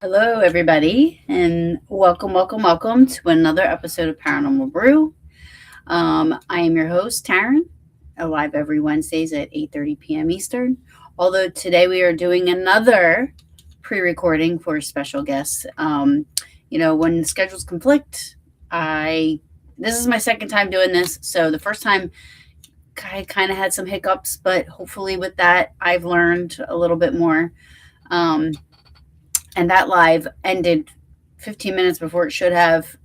Hello, everybody, and welcome to another episode of Paranormal Brew. I am your host, Taryn, live every Wednesdays at 8:30 p.m. Eastern. Although today we are doing another pre-recording for a special guest. When schedules conflict, I this is my second time doing this. So the first time I kind of had some hiccups, but hopefully with that I've learned a little bit more. Um, and that live ended 15 minutes before it should have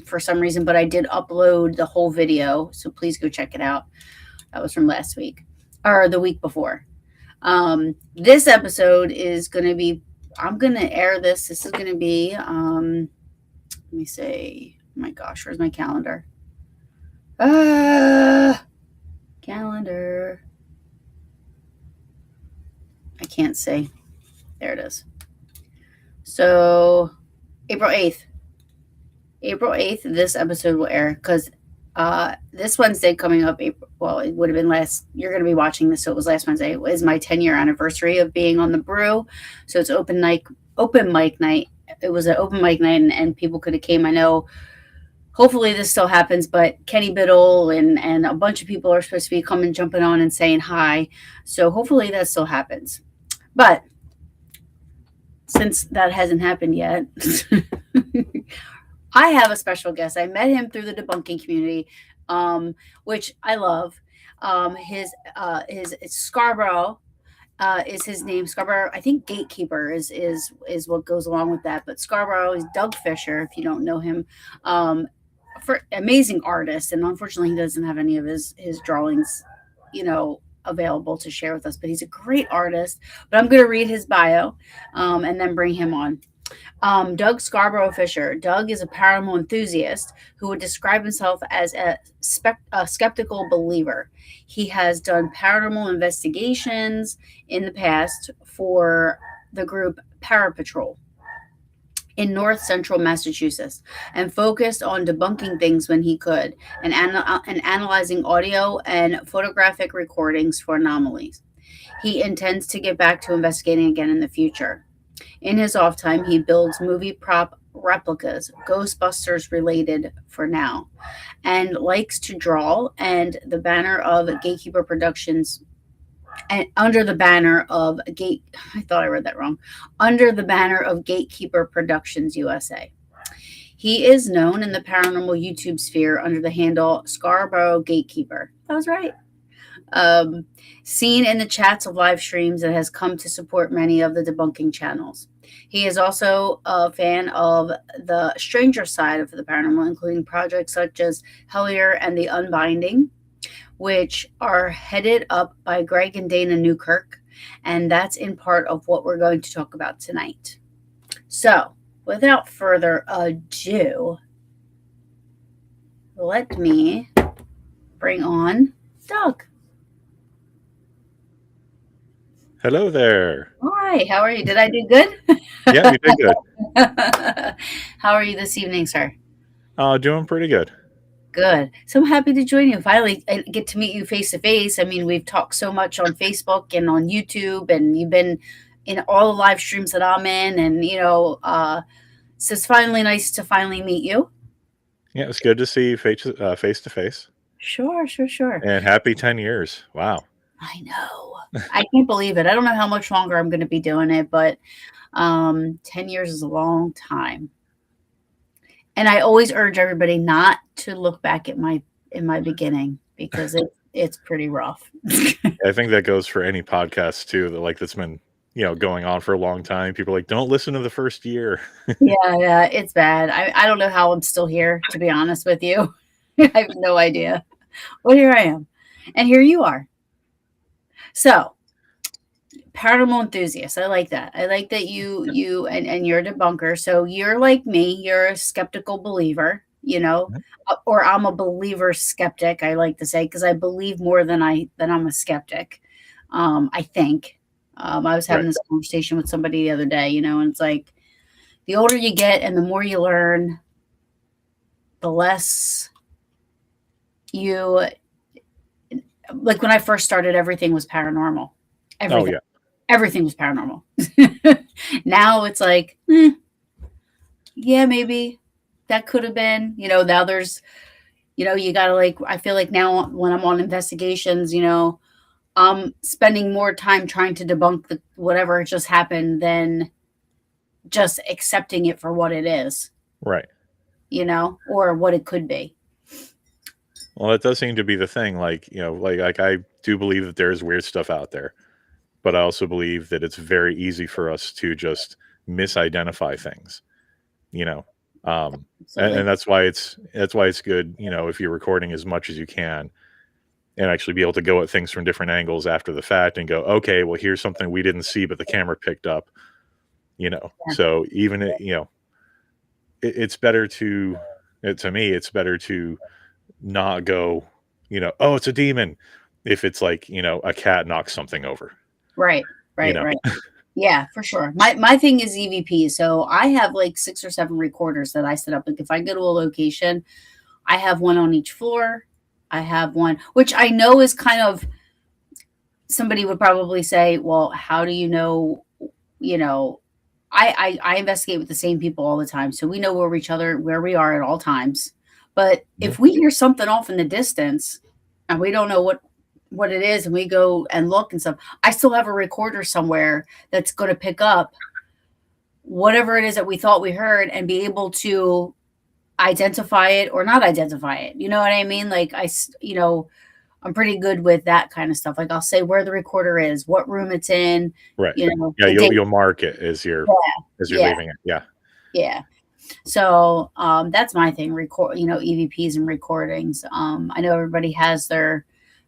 for some reason, but I did upload the whole video, so please go check it out. That was from last week or the week before. This episode is going to be, I'm going to air this is going to be let me say, oh my gosh, where's my calendar? Calendar, I can't see. There it is. So April 8th. April 8th, this episode will air because this Wednesday coming up, April, well, it would have been you're going to be watching this, so it was last Wednesday. It was my 10-year anniversary of being on the brew. So it's open mic night. It was an open mic night, and people could have came. I know, hopefully this still happens, but Kenny Biddle and a bunch of people are supposed to be coming, jumping on and saying hi. So hopefully that still happens. But since that hasn't happened yet, I have a special guest. I met him through the debunking community, which I love. His Scarborough is his name. Scarborough, I think Gatekeeper is what goes along with that. But Scarborough is Doug Fisher, if you don't know him. For amazing artist, and unfortunately he doesn't have any of his drawings, available to share with us. But he's a great artist. But I'm going to read his bio, and then bring him on. Doug Scarborough Fisher. Doug is a paranormal enthusiast who would describe himself as a skeptical believer. He has done paranormal investigations in the past for the group Parapatrol in north central Massachusetts, and focused on debunking things when he could, and analyzing audio and photographic recordings for anomalies. He intends to get back to investigating again in the future. In his off time, he builds movie prop replicas, Ghostbusters related for now, and likes to draw. And the banner of Gatekeeper Productions, and under the banner of I thought I read that wrong. Under the banner of Gatekeeper Productions USA. He is known in the paranormal YouTube sphere under the handle Scarborough Gatekeeper. That was right. Seen in the chats of live streams and has come to support many of the debunking channels. He is also a fan of the stranger side of the paranormal, including projects such as Hellier and The Unbinding, which are headed up by Greg and Dana Newkirk, and that's in part of what we're going to talk about tonight. So, without further ado, let me bring on Doug. Hello there. Hi, how are you? Did I do good? Yeah, you did good. How are you this evening, sir? Doing pretty good. Good. So I'm happy to join you. Finally, I get to meet you face to face. I mean, we've talked so much on Facebook and on YouTube, and you've been in all the live streams that I'm in, and so it's finally nice to finally meet you. Yeah, it's good to see you face to face. Sure. And happy 10 years. Wow. I know. I can't believe it. I don't know how much longer I'm going to be doing it, but 10 years is a long time. And I always urge everybody not to look back at my beginning, because it's pretty rough. I think that goes for any podcast too, that's been, going on for a long time. People are like, don't listen to the first year. Yeah, it's bad. I don't know how I'm still here, to be honest with you. I have no idea. Well, here I am. And here you are. So, paranormal enthusiast. I like that. I like that you and you're a debunker. So you're like me. You're a skeptical believer, or I'm a believer skeptic. I like to say, because I believe more than I'm a skeptic. I think. I was having this conversation with somebody the other day, and it's like, the older you get and the more you learn, the less you, like when I first started, everything was paranormal. Everything. Oh, yeah. everything was paranormal. Now it's like, yeah, maybe that could have been, now there's, you gotta like, I feel like now when I'm on investigations, I'm spending more time trying to debunk whatever just happened than just accepting it for what it is, Right. or what it could be. Well, that does seem to be the thing. Like, like I do believe that there's weird stuff out there, but I also believe that it's very easy for us to just misidentify things, you know. And Absolutely. that's why it's good, if you're recording as much as you can and actually be able to go at things from different angles after the fact and go, okay, well, here's something we didn't see, but the camera picked up, Yeah. So even it's better to me, it's better to not go, oh, it's a demon, if it's like, a cat knocks something over, Right. you Right. know. Right. Yeah, for sure. My thing is EVP. So I have like 6 or 7 recorders that I set up. Like if I go to a location, I have one on each floor. I have one, which I know is kind of, somebody would probably say, well, how do you know, you know, I investigate with the same people all the time. So we know where we are at all times. But Mhm. if we hear something off in the distance and we don't know what it is and we go and look and stuff, I still have a recorder somewhere that's going to pick up whatever it is that we thought we heard and be able to identify it or not identify it. You know what I mean? Like I'm pretty good with that kind of stuff. Like I'll say where the recorder is, what room it's in, Right. Yeah, the date. you'll mark it as you're Yeah, leaving it. Yeah. yeah. So that's my thing. EVPs and recordings. I know everybody has their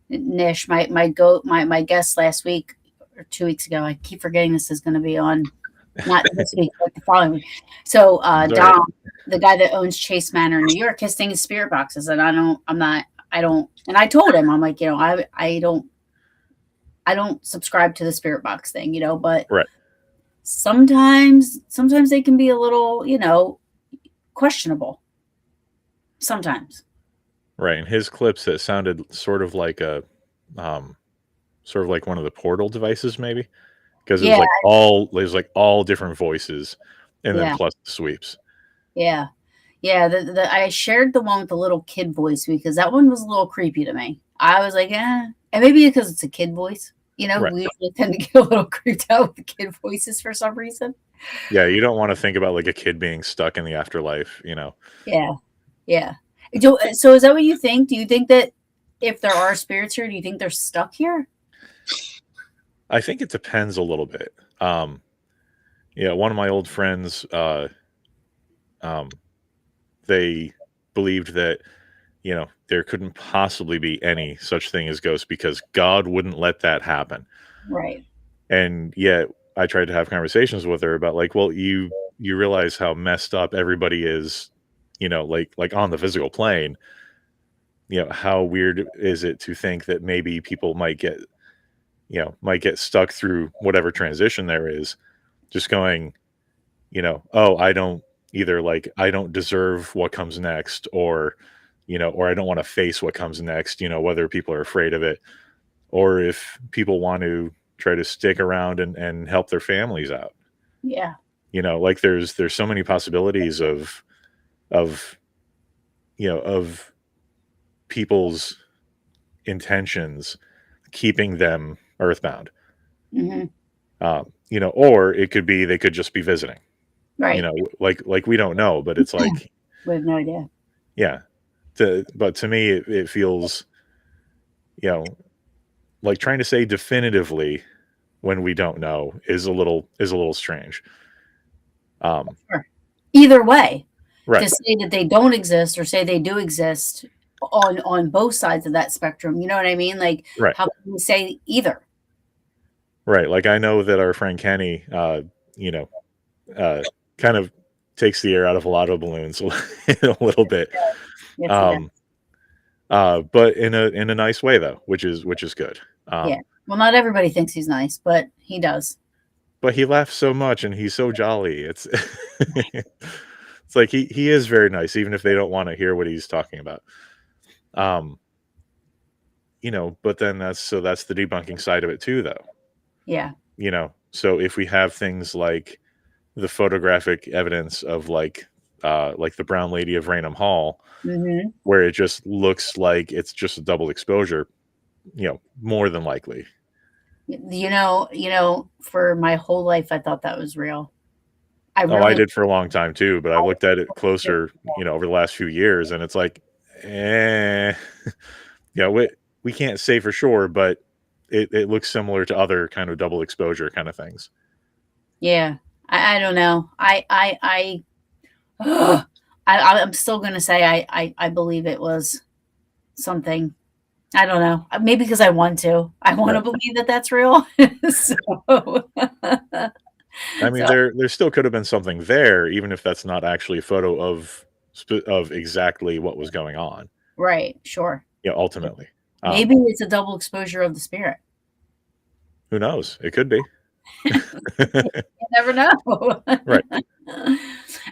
niche. My guest last week or 2 weeks ago. I keep forgetting this is going to be on not this week, but the following week. So It's all right. Dom, the guy that owns Chase Manor in New York, his thing is spirit boxes, and I don't, and I told him, I'm like, I don't subscribe to the spirit box thing, but Right. sometimes they can be a little, questionable. Sometimes. Right. In his clips, it sounded um, sort of like one of the portal devices, maybe, because Yeah, it was like all different voices, and then yeah, plus the sweeps. yeah, yeah. I shared the one with the little kid voice because that one was a little creepy to me. I was like, and maybe because it's a kid voice. Right. We usually tend to get a little creeped out with the kid voices for some reason. Yeah, you don't want to think about like a kid being stuck in the afterlife. Yeah, yeah. So is that what you think? Do you think that if there are spirits here, do you think they're stuck here? I think it depends a little bit. Yeah, one of my old friends, um, they believed that there couldn't possibly be any such thing as ghosts because God wouldn't let that happen. Right. And yet I tried to have conversations with her about like, well, you realize how messed up everybody is, like on the physical plane. How weird is it to think that maybe people might get stuck through whatever transition there is, just going, oh, I don't either, like I don't deserve what comes next, or I don't want to face what comes next, whether people are afraid of it, or if people want to try to stick around and help their families out. Yeah. Like there's so many possibilities of of people's intentions keeping them earthbound. Hmm. Or it could be they could just be visiting. Right. Like we don't know, but it's like, We have no idea. yeah. But to me, it feels, you know, like trying to say definitively when we don't know is a little strange. Um, Sure. Either way, right, to say that they don't exist or say they do exist on both sides of that spectrum, you know what I mean? Like, right, how can we say either? right. Like I know that our friend Kenny, you know, kind of takes the air out of a lot of balloons a little bit. Yes, he does. Um, but in a nice way though, which is good. Yeah. Um, Well, not everybody thinks he's nice, but he does. but he laughs so much and he's so jolly. It's it's like he is very nice, even if they don't want to hear what he's talking about. Um, but then that's the debunking side of it too, though. Yeah. So if we have things like the photographic evidence of like the Brown Lady of Raynham Hall, Hmm. where it just looks like it's just a double exposure, more than likely. For my whole life, I thought that was real. I Oh, I really, did for a long time too, but I looked at it closer, over the last few years, and it's like, eh, we can't say for sure, but it looks similar to other kind of double exposure kind of things. yeah. I don't know. Ugh. I'm still gonna say I believe it was something. I don't know. Maybe because I want to. I want to Right. believe that that's real. So, I mean, so there still could have been something there, even if that's not actually a photo of exactly what was going on. right, sure. Ultimately, Maybe it's a double exposure of the spirit. who knows? It could be. You never know. Right.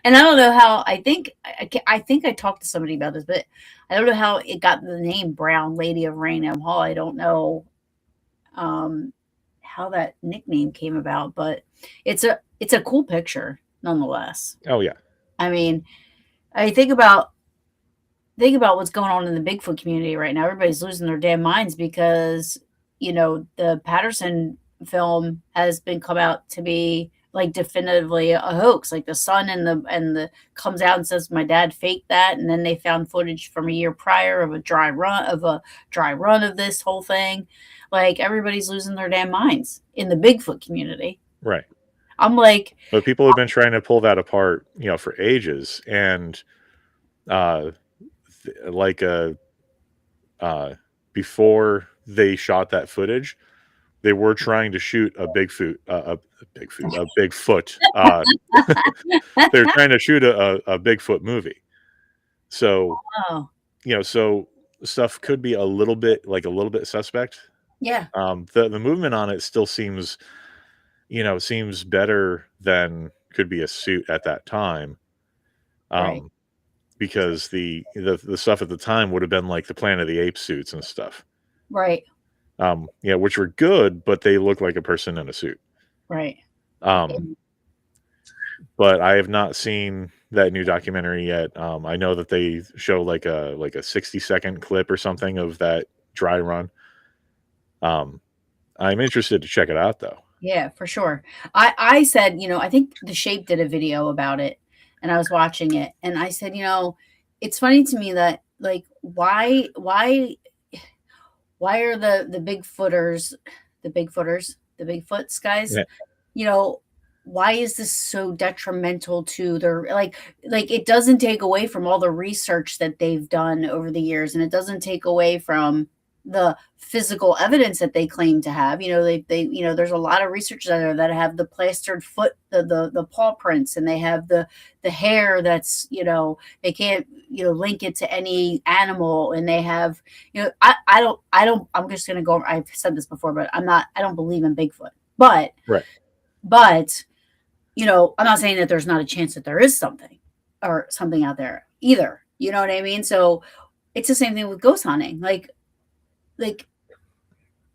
And I don't know how. I think I talked to somebody about this, but I don't know how it got the name Brown Lady of Raynham Hall. I don't know um, how that nickname came about, but it's a cool picture nonetheless. Oh yeah. I mean, I think about what's going on in the Bigfoot community right now. Everybody's losing their damn minds because, the Patterson film has been come out to be like definitively a hoax. Like the son and the comes out and says my dad faked that, and then they found footage from a year prior of a dry run of this whole thing. Like everybody's losing their damn minds in the Bigfoot community. Right. I'm like, But people have been trying to pull that apart, for ages, and uh, like uh, before they shot that footage, they were trying to shoot a Bigfoot. They're trying to shoot a Bigfoot movie. So oh so stuff could be a little bit suspect. yeah, The movement on it still seems better than could be a suit at that time. right, Um, because the stuff at the time would have been like the Planet of the Apes suits and stuff. right, Which were good, but they look like a person in a suit. right. Um, but I have not seen that new documentary yet. I know that they show like a 60-second clip or something of that dry run. Um, I'm interested to check it out though. Yeah, for sure. I said, I think The Shape did a video about it, and I was watching it, and I said, it's funny to me that like why are the the Bigfoots guys, Yeah, you know, why is this so detrimental to their like it doesn't take away from all the research that they've done over the years, and it doesn't take away from the physical evidence that they claim to have. There's a lot of researchers out there that have the plastered foot, the paw prints, and they have the hair that's, they can't, link it to any animal, and they have, I'm just gonna go, I've said this before, but I don't believe in Bigfoot. But right. but I'm not saying that there's not a chance that there is something out there either. You know what I mean? So it's the same thing with ghost hunting. Like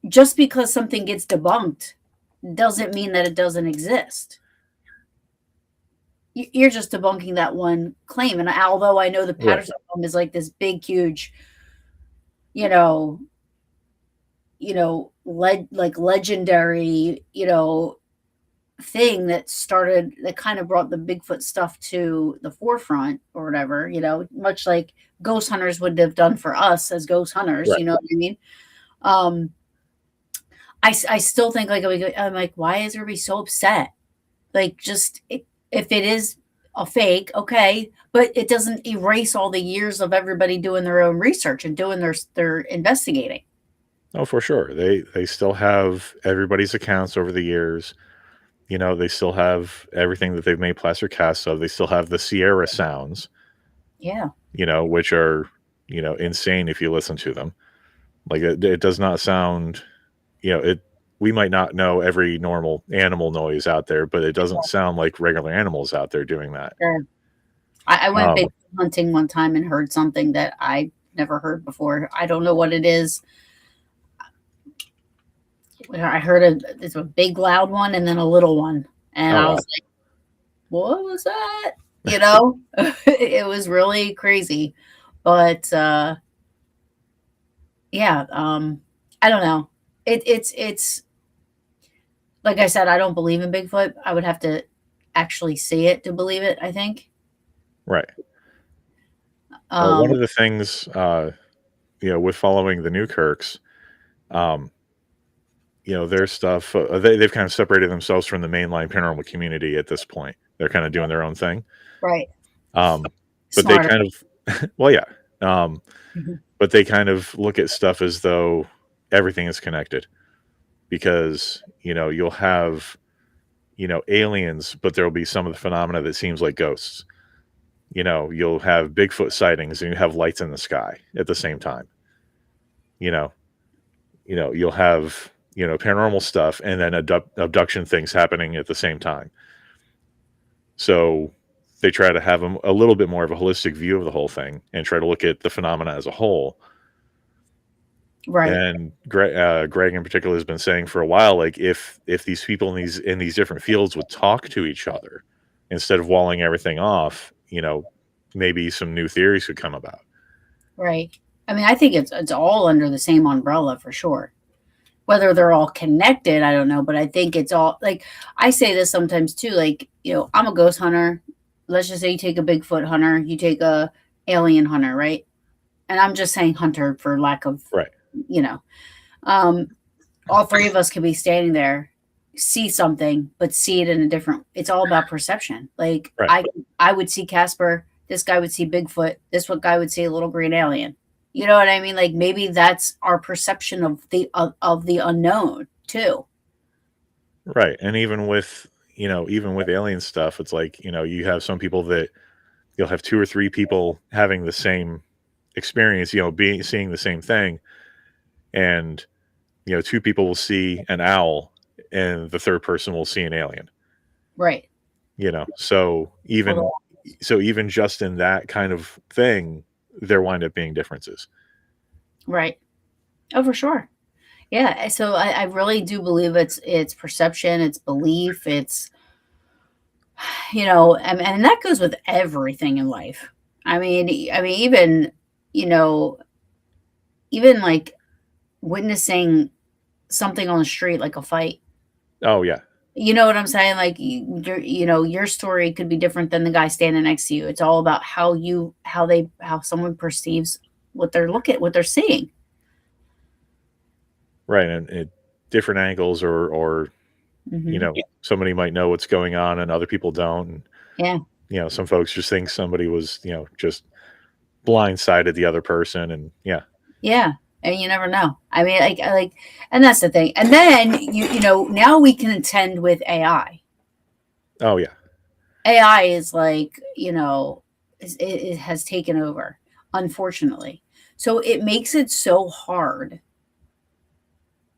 just because something gets debunked doesn't mean that it doesn't exist. You're just debunking that one claim. And although I know the Right. Patterson film is like this big, huge, you know, like legendary, thing that kind of brought the Bigfoot stuff to the forefront or whatever, much like ghost hunters would have done for us as ghost hunters, Right. you know what I mean? Um, I still think like I'm like, why is everybody so upset? Like, if it is a fake, okay, but it doesn't erase all the years of everybody doing their own research and doing their investigating. Oh, for sure. They still have everybody's accounts over the years. They still have everything that they've made plaster casts of. They still have the Sierra sounds, Yeah, which are, insane if you listen to them. Like it does not sound, it we might not know every normal animal noise out there, but it doesn't sound like regular animals out there doing that. sure. I went Um, big hunting one time and heard something that I never heard before. I don't know what it is. I heard it's a big loud one and then a little one, and Oh I wow. was like, "What was that?" You know, it was really crazy, but yeah, I don't know. It's like I said, I don't believe in Bigfoot. I would have to actually see it to believe it, I think. Right. Well, one Um, of the things, with following the Newkirks, um, their stuff, they've kind of separated themselves from the mainline paranormal community at this point. They're kind of doing their own thing. right. Um, but they Smarter. kind of, well, yeah. Um, Mhm. but they kind of look at stuff as though everything is connected because, you'll have, aliens, but there'll be some of the phenomena that seems like ghosts. You'll have Bigfoot sightings and you have lights in the sky at the same time. You know, you'll have, paranormal stuff and then abduction things happening at the same time. So they try to have a little bit more of a holistic view of the whole thing and try to look at the phenomena as a whole. Right, And Greg in particular has been saying for a while, like if these people in these different fields would talk to each other instead of walling everything off, maybe some new theories could come about. right. I mean, I think it's all under the same umbrella for sure. Whether they're all connected, I don't know, but I think it's all like I say this sometimes too. Like, I'm a ghost hunter. Let's just say you take a Bigfoot hunter, you take a alien hunter, right? And I'm just saying hunter for lack of, Right. you know, um, all three of us could be standing there, see something, but see it in a different. It's all about perception. Like Right. I would see Casper. This guy would see Bigfoot. This one guy would see a little green alien. You know what I mean? Like maybe that's our perception of the unknown too. Right. And even with alien stuff, it's like, you have some people that you'll have two or three people having the same experience, being seeing the same thing. And, two people will see an owl and the third person will see an alien. Right. So even Well, so even just in that kind of thing, there wind up being differences. right. Oh, for sure. Yeah. So I really do believe it's perception, it's belief, it's and that goes with everything in life. I mean, you know, even like witnessing something on the street, like a fight. Oh yeah. You know what I'm saying? Like your story could be different than the guy standing next to you. It's all about how someone perceives what they're seeing. Right. And different angles or Hmm. somebody might know what's going on and other people don't. And, Yeah, some folks just think somebody was, just blindsided the other person. And yeah. yeah, and you never know. I mean, and that's the thing. And then now we can contend with AI. Oh yeah. AI is like, it has taken over, unfortunately. So it makes it so hard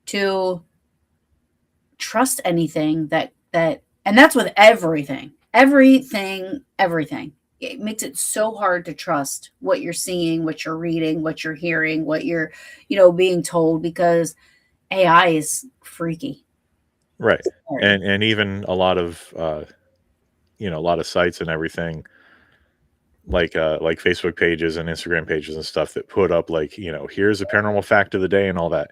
to trust anything and that's with everything. Everything. It makes it so hard to trust what you're seeing, what you're reading, what you're hearing, what you're, being told because AI is freaky. Right. Scary. And even a lot of sites and everything like Facebook pages and Instagram pages and stuff that put up like, here's a paranormal fact of the day and all that.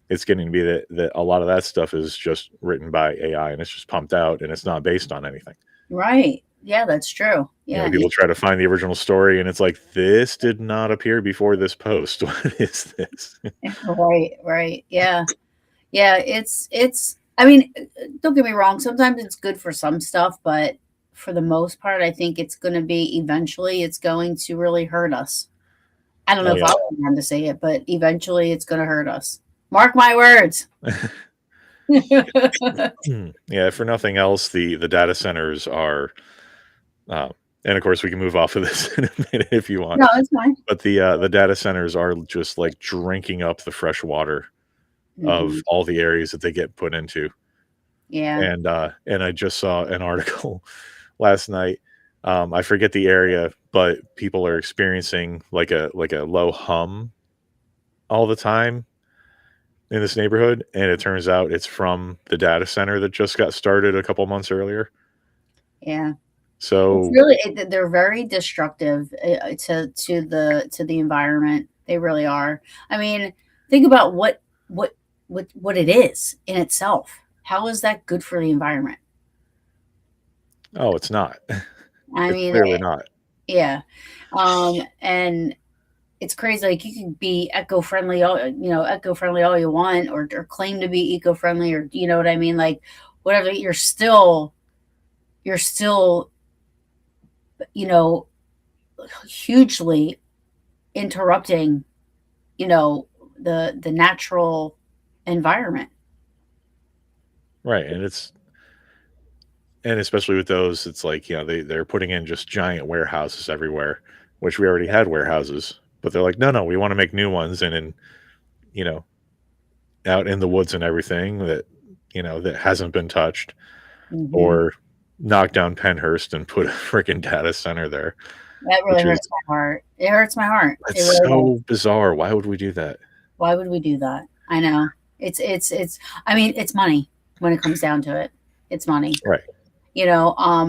It's getting to be that a lot of that stuff is just written by AI and it's just pumped out and it's not based on anything. Right. Yeah, that's true. Yeah. People try to find the original story and it's like, this did not appear before this post. What is this? Right, right. Yeah. Yeah, it's I mean, don't get me wrong, sometimes it's good for some stuff, but for the most part, I think it's going to really hurt us. I don't know Oh if yeah. I'm the one to say it, but eventually it's gonna hurt us. Mark my words. Yeah, for nothing else, the data centers are uh, and of course we can move off of this in a minute if you want. No, it's fine. But the data centers are just like drinking up the fresh water of Mhm. all the areas that they get put into. Yeah. And I just saw an article last night. I forget the area, but people are experiencing like a low hum all the time, in this neighborhood, and it turns out it's from the data center that just got started a couple months earlier. Yeah. It's So, really they're very destructive to the environment. They really are. I mean, think about what it is in itself. How is that good for the environment? oh, it's not. I It's mean, clearly not. yeah. And it's crazy. Like you can be eco-friendly, eco-friendly all you want, or claim to be eco-friendly, or you know what I mean, like whatever. You're still, you know, hugely interrupting, the natural environment. Right, and especially with those, it's like, they're putting in just giant warehouses everywhere, which we already had warehouses, but they're like, "No, no, we wanna make new ones," and you know, out in the woods and everything that, that hasn't been touched, Hmm. or knock down Penhurst and put a freaking data center there, That really which is hurts my heart. It hurts my heart. It that's really does. so bizarre. Why would we do that? Why would we do that? I know. It's I mean, it's money when it comes down to it. It's money. Right.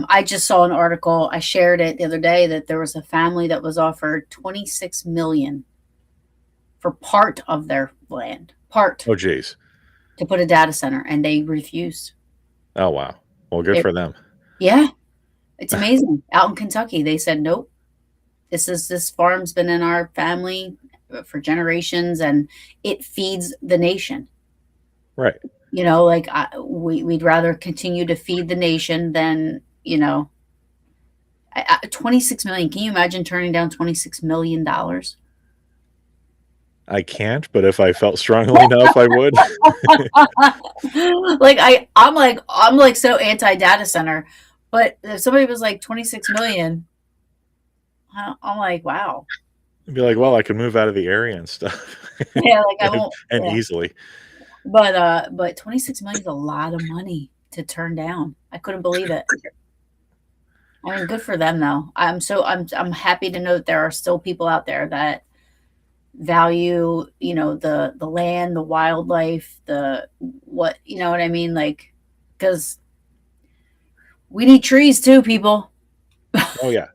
I just saw an article, I shared it the other day, that there was a family that was offered 26 million for part of their land, part, Oh, geez. to put a data center, and they refused. Oh, wow. Well, good They, for them. yeah, it's amazing. Out in Kentucky, they said, nope, this farm's been in our family for generations, and it feeds the nation. Right. Like we'd rather continue to feed the nation than 26 million. Can you imagine turning down $26 million? I can't, but if I felt strongly enough, I would. Like I'm like so anti data center, but if somebody was like 26 million, I'm like, wow. I'd be like, "Well, I could move out of the area and stuff." Yeah, like I and won't. and Yeah, easily. but 26 million is a lot of money to turn down. I couldn't believe it. I mean, good for them though. I'm happy to know that there are still people out there that value, the land, the wildlife, the what, you know what I mean? Like, because we need trees too, people. Oh, yeah.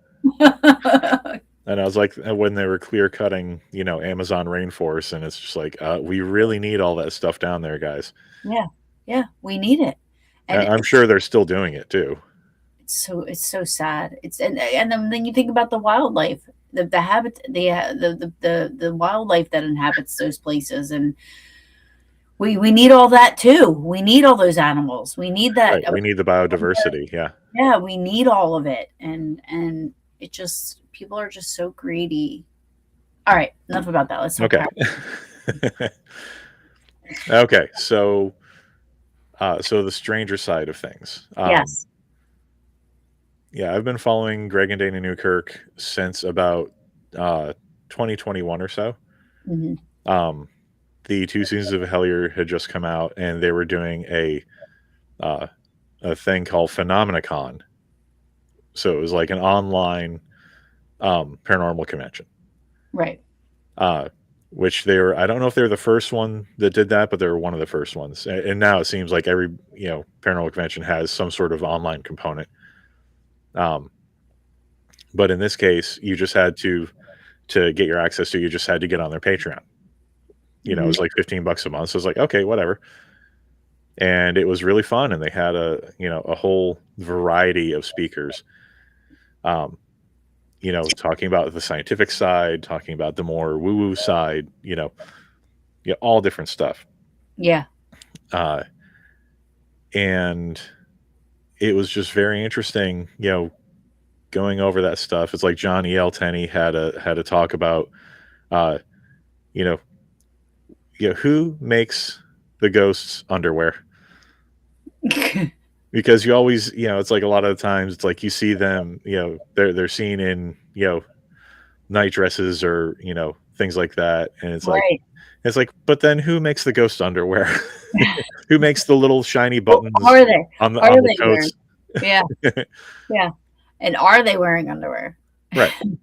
And I was like, when they were clear cutting, Amazon rainforest, and it's just like, we really need all that stuff down there, guys. Yeah, yeah, we need it, and I'm sure they're still doing it too. it's so sad. And then you think about the wildlife, the habit, the wildlife that inhabits those places, and we need all that too. We need all those animals. We need that. Right. We need the biodiversity. Yeah. Yeah, we need all of it, and it just people are just so greedy. All right, enough about that. Let's talk Okay. about. Okay. So the stranger side of things. Yes. Yeah, I've been following Greg and Dana Newkirk since about uh, 2021 or so. Hmm. Um, the two seasons of Hellier had just come out, and they were doing uh, a thing called Phenomenacon. So it was like an online paranormal convention. Right. Uh, which they were, I don't know if they were the first one that did that, but they were one of the first ones. And now it seems like every paranormal convention has some sort of online component. Um, but in this case, you just had to get your access to. You just had to get on their Patreon. It Hmm. was like $15 a month. So it's like, okay, whatever. And it was really fun, and they had a whole variety of speakers. Um, talking about the scientific side, talking about the more woo woo side. All different stuff. Yeah. Uh, and it was just very interesting, going over that stuff. It's like John E.L. Tenney had a talk about, uh, you know, who makes the ghosts underwear? Because you always, it's like a lot of the times it's like you see them, they're seen in, night dresses or, things like that. And Right. it's like, but then who makes the ghost underwear? Who makes the little shiny Well, buttons are they? on Are the they wearing? coats? Yeah. Yeah. And are they wearing underwear? Right. You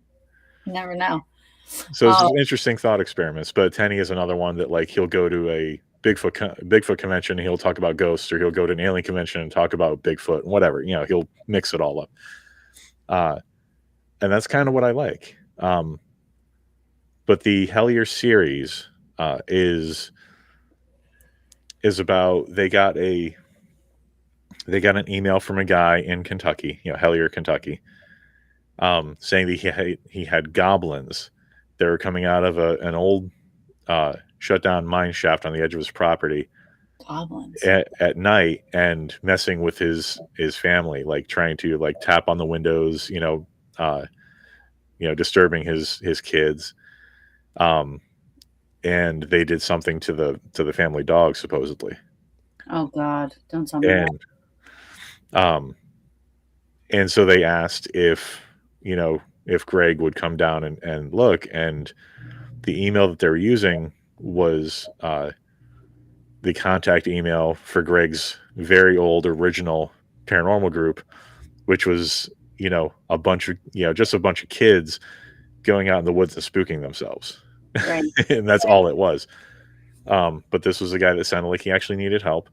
never know. So it's Oh, just interesting thought experiments. But Tenney is another one that like he'll go to Bigfoot convention, he'll talk about ghosts, or he'll go to an alien convention and talk about Bigfoot, whatever. He'll mix it all up. And that's kind of what I like. But the Hellier series is about they got an email from a guy in Kentucky, Hellier, Kentucky, saying that he had goblins that were coming out of an old shut down mine shaft on the edge of his property Goblins. at night and messing with his family, like trying to like tap on the windows, disturbing his kids. And they did something to the family dog, supposedly. Oh God, don't tell me that. And and so they asked if Greg would come down and look, and the email that they were using was the contact email for Greg's very old original paranormal group, which was a bunch of just a bunch of kids going out in the woods and spooking themselves. Right. And that's all it was. But this was a guy that sounded like he actually needed help,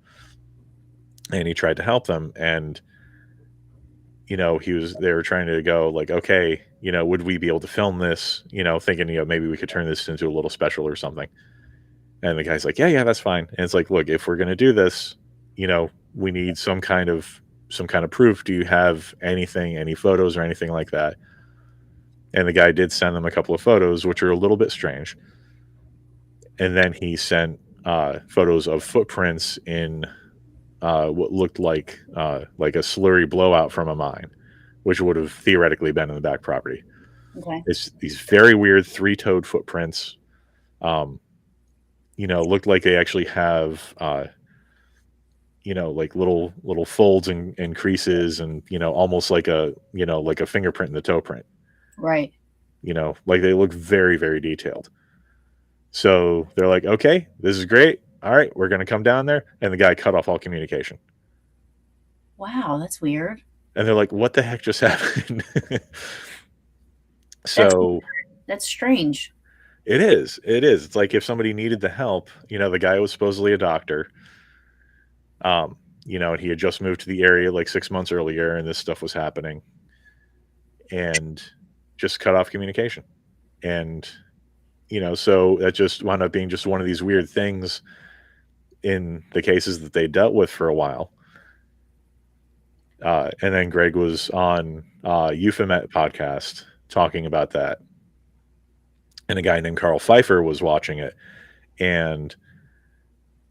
and he tried to help them. And they were trying to go like, okay, would we be able to film this, thinking maybe we could turn this into a little special or something. And the guy's like, yeah, that's fine. And it's like, look, if we're going to do this, we need some kind of proof. Do you have anything, any photos or anything like that? And the guy did send them a couple of photos, which are a little bit strange. And then he sent photos of footprints in what looked like a slurry blowout from a mine, which would have theoretically been in the back property. Okay. It's these very weird three-toed footprints. Looked like they actually have like little folds and creases, and almost like a fingerprint in the toe print. Right. Like they look very, very detailed. So they're like, okay, this is great. All right, we're going to come down there. And the guy cut off all communication. Wow, that's weird. And they're like, what the heck just happened? So that's strange. It is. It's like if somebody needed the help, the guy was supposedly a doctor. And he had just moved to the area like 6 months earlier, and this stuff was happening. And just cut off communication. And so that just wound up being just one of these weird things in the cases that they dealt with for a while. And then Greg was on Euphemet podcast talking about that. And a guy named Carl Pfeiffer was watching it, and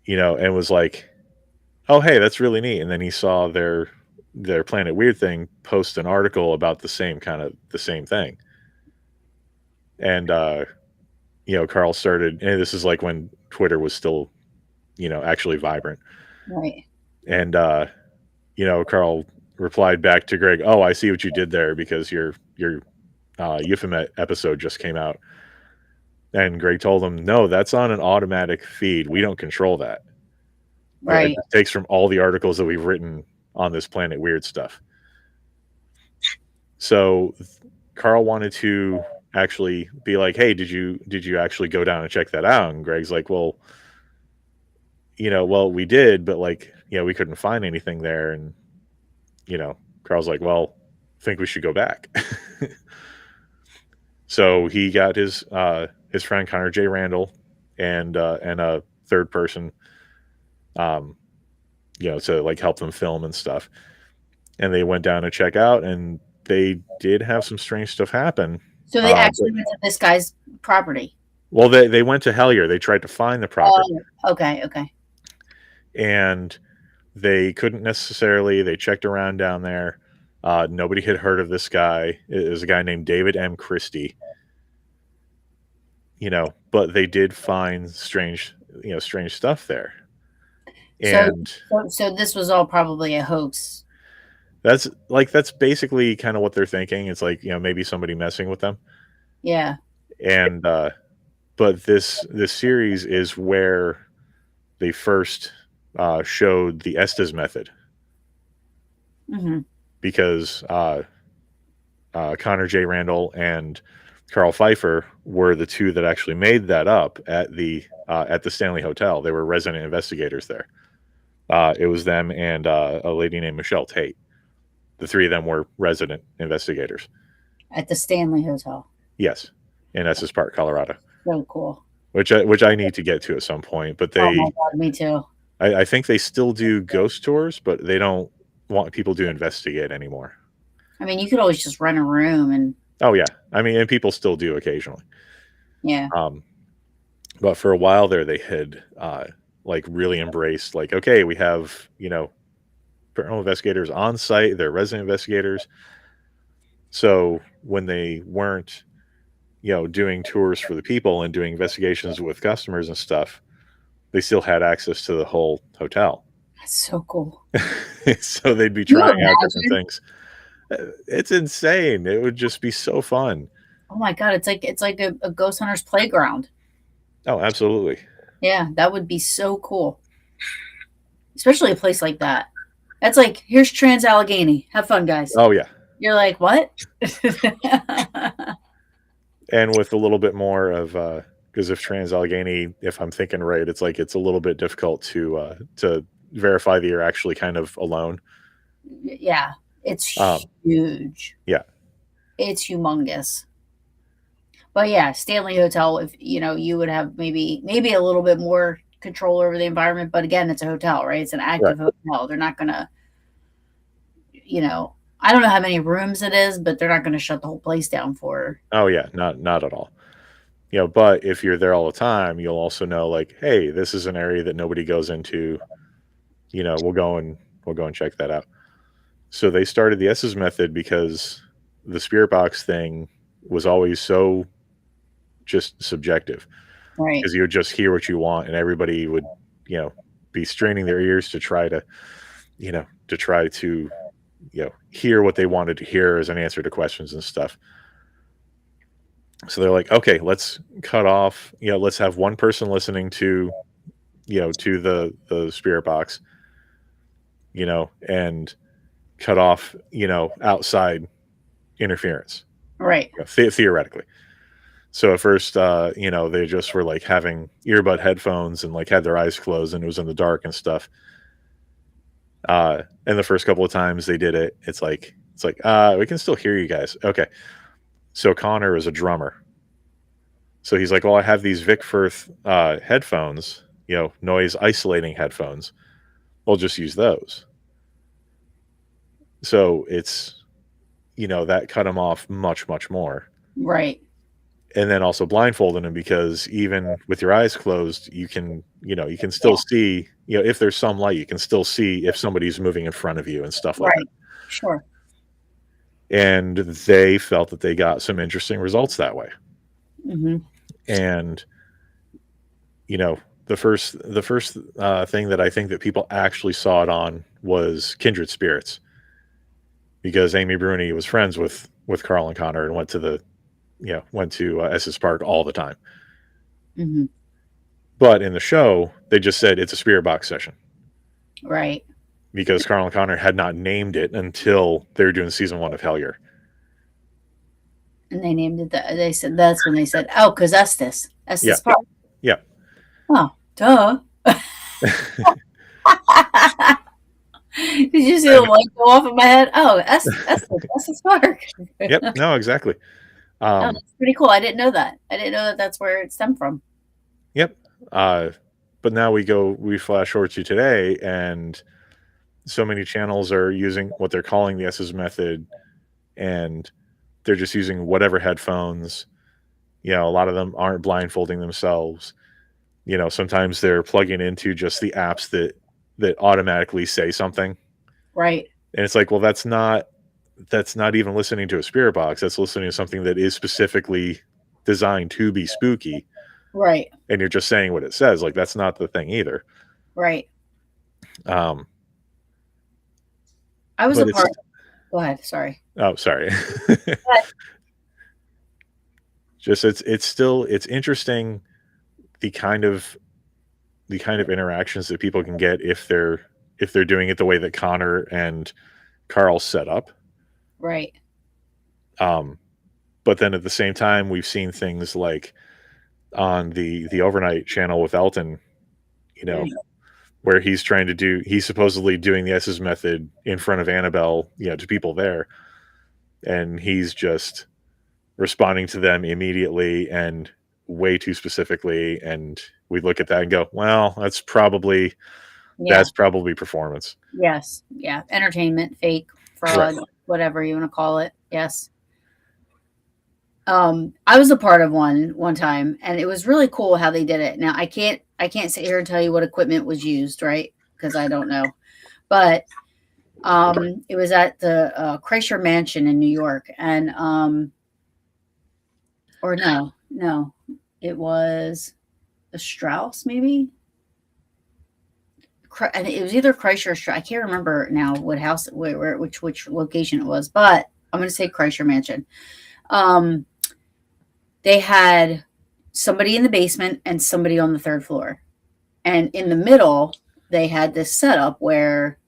and was like, oh, hey, that's really neat. And then he saw their Planet Weird thing post an article about the same thing. And Carl started, and this is like when Twitter was still actually vibrant. Right. And Carl replied back to Greg, oh, I see what you did there, because your Euphemet episode just came out. And Greg told him, no, that's on an automatic feed. We don't control that. Right. It takes from all the articles that we've written on this Planet Weird stuff. So Carl wanted to actually be like, hey, did you actually go down and check that out? And Greg's like, well, we did, but we couldn't find anything there. And, Carl's like, well, I think we should go back. So he got his friend Connor J. Randall and a third person, to like help them film and stuff. And they went down to check out, and they did have some strange stuff happen. So they actually went to this guy's property. Well, they went to Hellier. They tried to find the property. Oh, okay. And they couldn't necessarily. They checked around down there. Nobody had heard of this guy. It was a guy named David M. Christie. But they did find strange stuff there. And so this was all probably a hoax. That's basically kind of what they're thinking. It's like, maybe somebody messing with them. Yeah. And but this series is where they first showed the Estes method. Mm-hmm. Because Connor J. Randall and Carl Pfeiffer were the two that actually made that up at the Stanley Hotel. They were resident investigators there. It was them and a lady named Michelle Tate. The three of them were resident investigators. At the Stanley Hotel. Yes, in Estes Park, Colorado. So cool. Which I need to get to at some point. But Oh my God, me too. I think they still do ghost tours, but they don't want people to investigate anymore. I mean, you could always just rent a room and. Oh yeah, I mean, and people still do occasionally. Yeah. But for a while there, they had like really embraced like, okay, we have paranormal investigators on site. They're resident investigators. So when they weren't doing tours for the people and doing investigations with customers and stuff, they still had access to the whole hotel. That's so cool. So they'd be trying out different things. It's insane. It would just be so fun. Oh my God, it's like a ghost hunter's playground. Oh, absolutely. Yeah, that would be so cool. Especially a place like that. That's like, here's Trans Allegheny. Have fun, guys. Oh yeah. You're like, what? And with a little bit more of because if Trans Allegheny, if I'm thinking right, it's like it's a little bit difficult to verify that you're actually kind of alone. Yeah, it's huge. Yeah, it's humongous. But yeah, Stanley Hotel. If you would have maybe a little bit more control over the environment. But again, it's a hotel, right? It's an active hotel. They're not gonna, I don't know how many rooms it is, but they're not gonna shut the whole place down for. Oh yeah, not at all. But if you're there all the time, you'll also know like, hey, this is an area that nobody goes into. We'll go and check that out. So they started the S's method because the spirit box thing was always so just subjective. Right. Because you would just hear what you want, and everybody would, be straining their ears to try to hear what they wanted to hear as an answer to questions and stuff. So they're like, okay, let's cut off, let's have one person listening to the spirit box, and cut off, outside interference. Right. Theoretically. So at first, they just were like having earbud headphones and like had their eyes closed and it was in the dark and stuff. And the first couple of times they did it, it's like, we can still hear you guys. Okay. So Connor is a drummer. So he's like, well, I have these Vic Firth headphones, noise isolating headphones. We'll just use those. So it's, that cut him off much, much more. Right. And then also blindfolding him, because even with your eyes closed, you can still see, if there's some light, you can still see if somebody's moving in front of you and stuff like that. Sure. And they felt that they got some interesting results that way. Mm-hmm. And, the first thing that I think that people actually saw it on was kindred spirits, because Amy Bruni was friends with Carl and Connor and went to Estes Park all the time. Mm-hmm. But in the show, they just said it's a spirit box session. Right. Because Carl and Connor had not named it until they were doing season 1 of Hellier. And they named it they said, that's when they said, oh, because Estes Park. Yeah. Oh, duh. Did you see the light go off in my head? Oh, Estes Park. Yep. No, exactly. That's pretty cool. I didn't know that. I didn't know that that's where it stemmed from. Yep. But now we flash forward to today, and so many channels are using what they're calling the S's method, and they're just using whatever headphones. A lot of them aren't blindfolding themselves. Sometimes they're plugging into just the apps that automatically say something. Right. And it's like, well, that's not even listening to a spirit box. That's listening to something that is specifically designed to be spooky. Right. And you're just saying what it says. Like, that's not the thing either. Right. I was a part. Go ahead. Sorry. Oh, sorry. Just it's interesting the kind of interactions that people can get if they're doing it the way that Connor and Carl set up. Right. but then at the same time, we've seen things like on the overnight channel with Elton, you know, Mm. where he's supposedly doing the S's method in front of Annabelle, to people there, and he's just responding to them immediately and way too specifically, and we look at that and go, well, Yeah. that's probably performance. Yes. Yeah. Entertainment, fake, Right. fraud, whatever you want to call it. Yes. I was a part of one time, and it was really cool how they did it. Now I can't sit here and tell you what equipment was used, right? Because I don't know. But it was at the Kreischer Mansion in New York, and or no, it was a Strauss, maybe. I think it was either Kreischer or Strauss. I can't remember now what house, which location it was, but I'm going to say Kreischer Mansion. Um, they had somebody in the basement and somebody on the third floor, and in the middle they had this setup where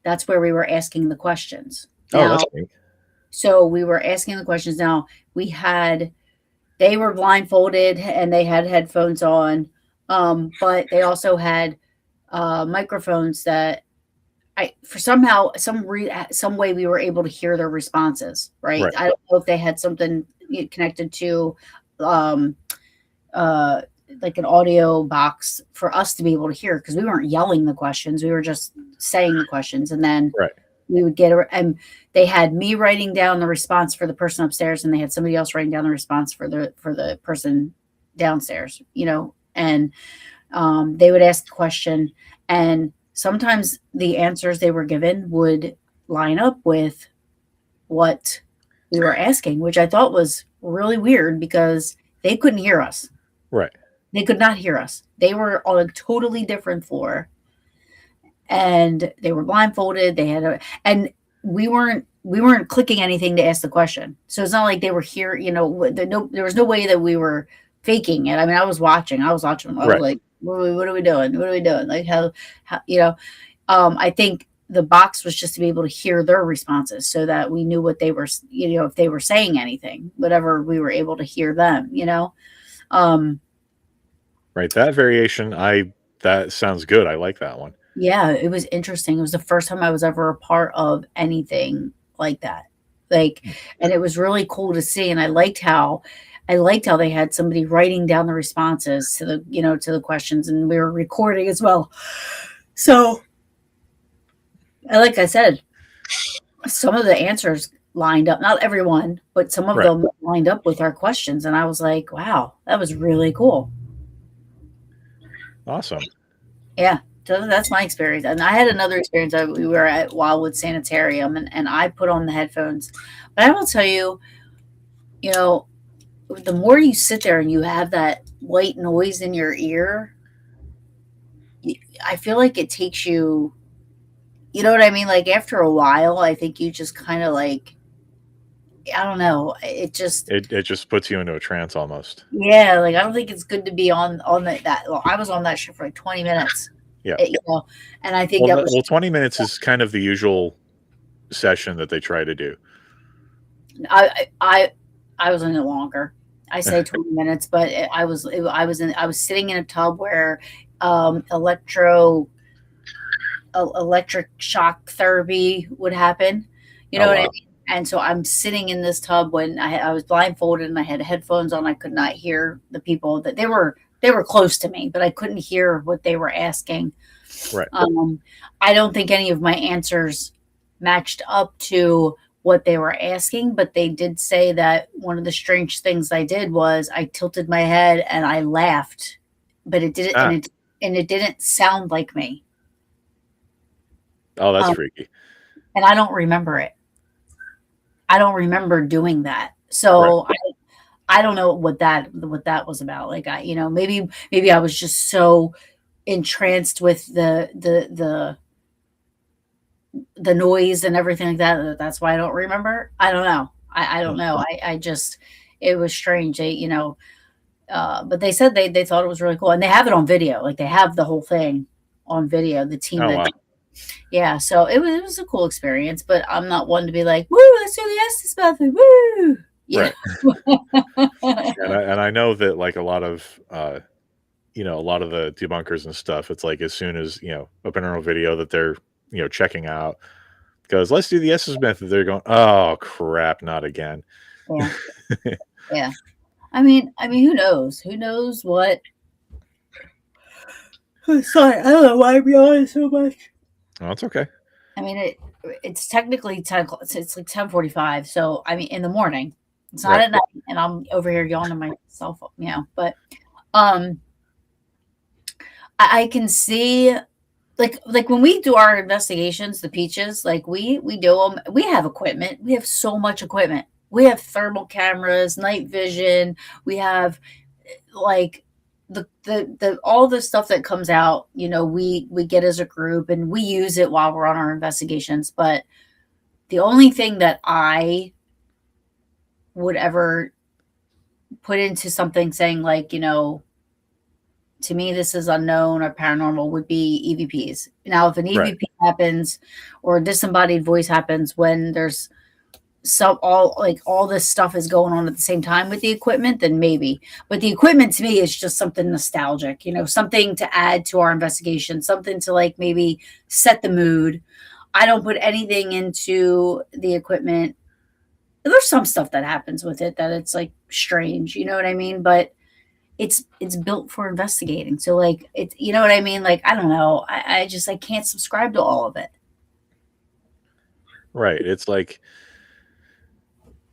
that's where we were asking the questions. Oh, Now, that's neat. so we were asking the questions. Now we had they were blindfolded and they had headphones on, but they also had microphones that I for somehow some way we were able to hear their responses. Right. Right. I don't know if they had something connected to um, uh, like an audio box for us to be able to hear because we weren't yelling the questions. We were just saying the questions, and then Right. we would and they had me writing down the response for the person upstairs, and they had somebody else writing down the response for the person downstairs. And they would ask the question, and sometimes the answers they were given would line up with what we were asking, which I thought was really weird because they couldn't hear us. Right. They could not hear us. They were on a totally different floor, and they were blindfolded. And we weren't clicking anything to ask the question. So it's not like they were here, there was no way that we were faking it. I mean, I was watching them. I was Right. like, what are we doing? What are we doing? Like how I think the box was just to be able to hear their responses so that we knew what they were, if they were saying anything, whatever we were able to hear them. Um, Right. That variation, that sounds good. I like that one. Yeah, it was interesting. It was the first time I was ever a part of anything like that. Like, and it was really cool to see. And I liked how they had somebody writing down the responses to the questions, and we were recording as well. So, like I said, some of the answers lined up, not everyone, but some of Right. them lined up with our questions. And I was like, wow, that was really cool. Awesome. Yeah. So that's my experience. And I had another experience. We were at Wildwood Sanitarium, and I put on the headphones. But I will tell you, the more you sit there and you have that white noise in your ear, I feel like it takes you, you know what I mean? Like after a while, I think you just kind of like, I don't know. It just, It just puts you into a trance almost. yeah, like I don't think it's good to be on that. Well, I was on that shit for like 20 minutes. Yeah. And I think Well, that was 20 minutes is kind of the usual session that they try to do. I was in it longer. I say 20 minutes, but I was sitting in a tub where electric shock therapy would happen. You know Oh, what I wow. mean? And so I'm sitting in this tub when I was blindfolded and I had headphones on. I could not hear the people that they were close to me, but I couldn't hear what they were asking. Right. I don't think any of my answers matched up to what they were asking, but they did say that one of the strange things I did was I tilted my head and I laughed, but it didn't, Ah. and it didn't sound like me. Oh, that's Um, freaky. and I don't remember it. I don't remember doing that. Right. So I don't know what that was about. Like maybe I was just so entranced with the noise and everything like that's why I don't remember. I don't know. I don't Hmm. know. I just it was strange. But they said they thought it was really cool, and they have it on video. Like they have the whole thing on video. The team Oh, that wow. yeah. So it was a cool experience. But I'm not one to be like, woo, let's do the Estes method, woo. Yeah. right. And I know that like a lot of a lot of the debunkers and stuff, it's like as soon as a binaural video that they're checking out goes, let's do the S's method. They're going, oh crap, not again. Yeah. Yeah. I mean, who knows? Who knows what? Sorry, I don't know why I'm yawning so much. Oh, it's okay. I mean, it's technically 10 o'clock. It's like 10:45. So I mean, in the morning. It's not Right. at night, and I'm over here yawning my cell phone. But um, I can see like when we do our investigations, the peaches, like we do them. We have equipment. We have so much equipment. We have thermal cameras, night vision. We have like the all the stuff that comes out. We get as a group and we use it while we're on our investigations. But the only thing that I would ever put into something saying like, to me this is unknown or paranormal would be EVPs. Now, if an Right. EVP happens or a disembodied voice happens when there's all this stuff is going on at the same time with the equipment, then maybe. But the equipment to me is just something nostalgic, something to add to our investigation, something to like maybe set the mood. I don't put anything into the equipment. There's some stuff that happens with it that it's like strange, you know what I mean? But it's built for investigating. So like it's, you know what I mean? Like, I don't know. I can't subscribe to all of it. Right. It's like,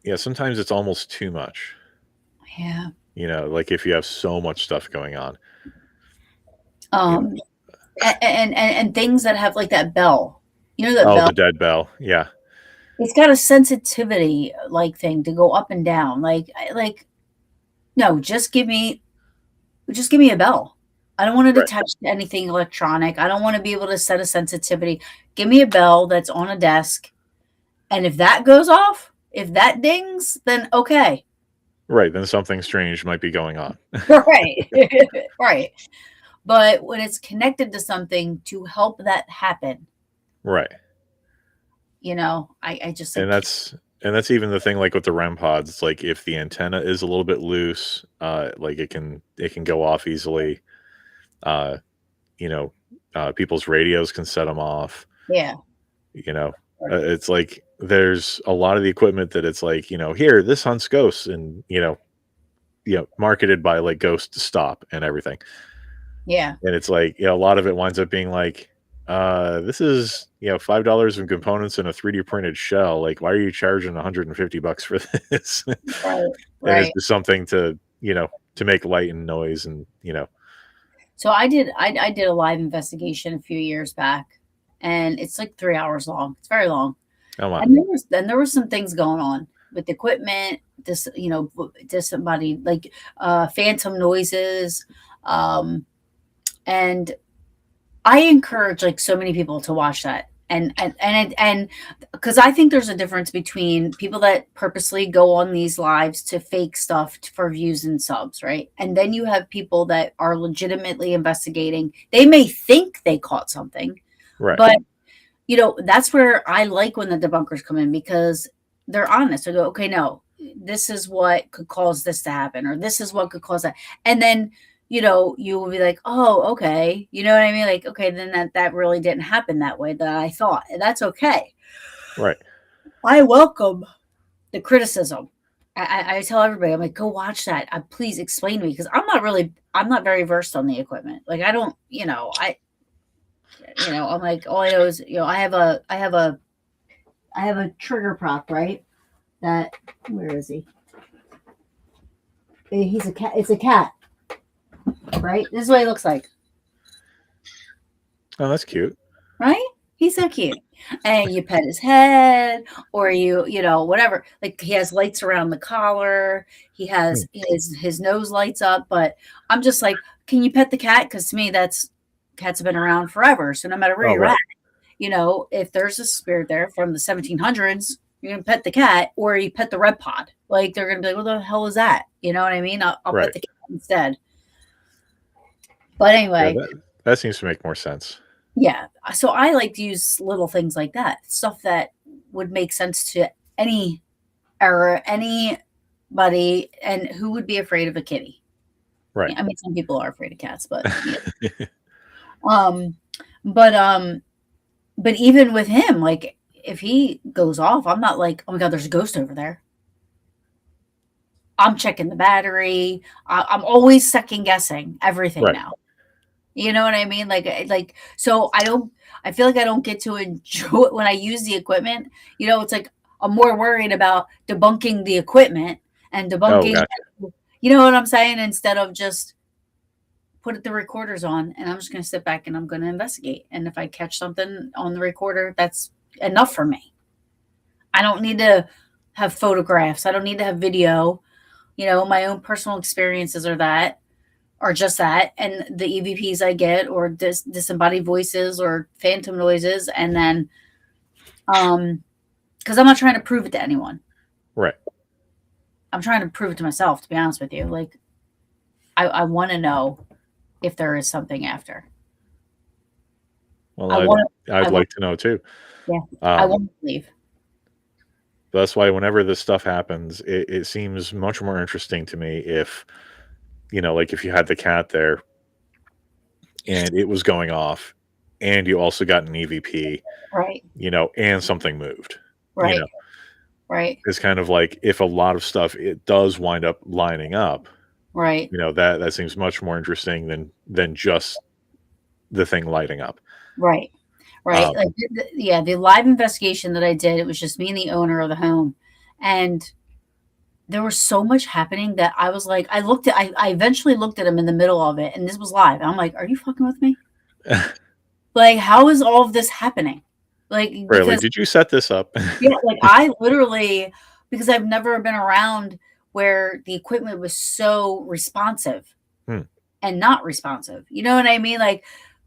yeah, sometimes it's almost too much. Yeah. Like if you have so much stuff going on. You know. Um and things that have like that bell. You know that Oh, bell? the dead bell. Yeah. It's got a sensitivity like thing to go up and down. No, just give me a bell. I don't want it Right. attached to anything electronic. I don't want to be able to set a sensitivity. Give me a bell that's on a desk. And if that goes off, if that dings, then okay. Right. Then something strange might be going on. Right. Right. But when it's connected to something to help that happen, Right. I just And like, that's even the thing like with the REM pods. It's like if the antenna is a little bit loose, like it can go off easily. Uh, people's radios can set them off. yeah. You know, it's like there's a lot of the equipment that it's like here this hunts ghosts and marketed by like Ghost Stop and everything. Yeah. And it's like a lot of it winds up being like this is $5 in components and a 3D printed shell. Like, why are you charging $150 for this? Right. And it's Right. just something to make light and noise and So I did a live investigation a few years back, and it's like 3 hours long. It's very long. oh wow. And there was some things going on with the equipment, disembodied like phantom noises. And I encourage like so many people to watch that. And because I think there's a difference between people that purposely go on these lives to fake stuff for views and subs, right? And then you have people that are legitimately investigating. They may think they caught something, Right. but that's where I like when the debunkers come in because they're honest. They go, okay, no, this is what could cause this to happen, or this is what could cause that. And then, you will be like, oh, okay. You know what I mean? Like, okay, then that really didn't happen that way that I thought. And that's okay. Right. I welcome the criticism. I tell everybody, I'm like, go watch that. Please explain to me because I'm not very versed on the equipment. Like I don't, I'm like, all I know is, I have a trigger prop, right? That where is he? He's a cat. It's a cat, right? This is what he looks like, Oh, that's cute. right? He's so cute. And you pet his head, or whatever. Like he has lights around the collar. He has his nose lights up. But I'm just like, can you pet the cat? Because to me, cats have been around forever. So no matter where Oh, you're right. at, if there's a spirit there from the 1700s, you're gonna pet the cat, or you pet the red pod. Like they're gonna be like, what the hell is that? You know what I mean? I'll Right. pet the cat instead. But Yeah, anyway, that seems to make more sense. yeah. So I like to use little things like that, stuff that would make sense to any era, any buddy, and who would be afraid of a kitty? Right. Yeah, I mean, some people are afraid of cats, but yeah. Um, but but even with him, like if he goes off, I'm not like, oh my god, there's a ghost over there. I'm checking the battery. I'm always second guessing everything Right. now. You know what I mean? Like so I don't. I feel like I don't get to enjoy it when I use the equipment. You know, it's like I'm more worried about debunking the equipment and Oh, debunking. gotcha. You know what I'm saying? Instead of just put the recorders on and I'm just going to sit back and I'm going to investigate. And if I catch something on the recorder, that's enough for me. I don't need to have photographs. I don't need to have video. You know, my own personal experiences are just that, and the EVPs I get, or disembodied voices, or phantom noises, and then, because I'm not trying to prove it to anyone. Right. I'm trying to prove it to myself. To be honest with you, like, I want to know if there is something after. Well, I want. I'd I want. like to know too. Yeah. I Um, want to leave. that's why whenever this stuff happens, it seems much more interesting to me if, like if you had the cat there and it was going off and you also got an EVP, Right. and something moved, you Right. know, Right. it's kind of like if a lot of stuff it does wind up lining up, Right. that seems much more interesting than just the thing lighting up. Right. Right. Um, Like, yeah, the live investigation that I did, it was just me and the owner of the home, and there was so much happening that I was like, I eventually looked at him in the middle of it, and this was live. And I'm like, are you fucking with me? Like, how is all of this happening? Like, right, like, because, did you set this up? yeah, like I literally, because I've never been around where the equipment was so responsive Hmm. and not responsive. You know what I mean? Like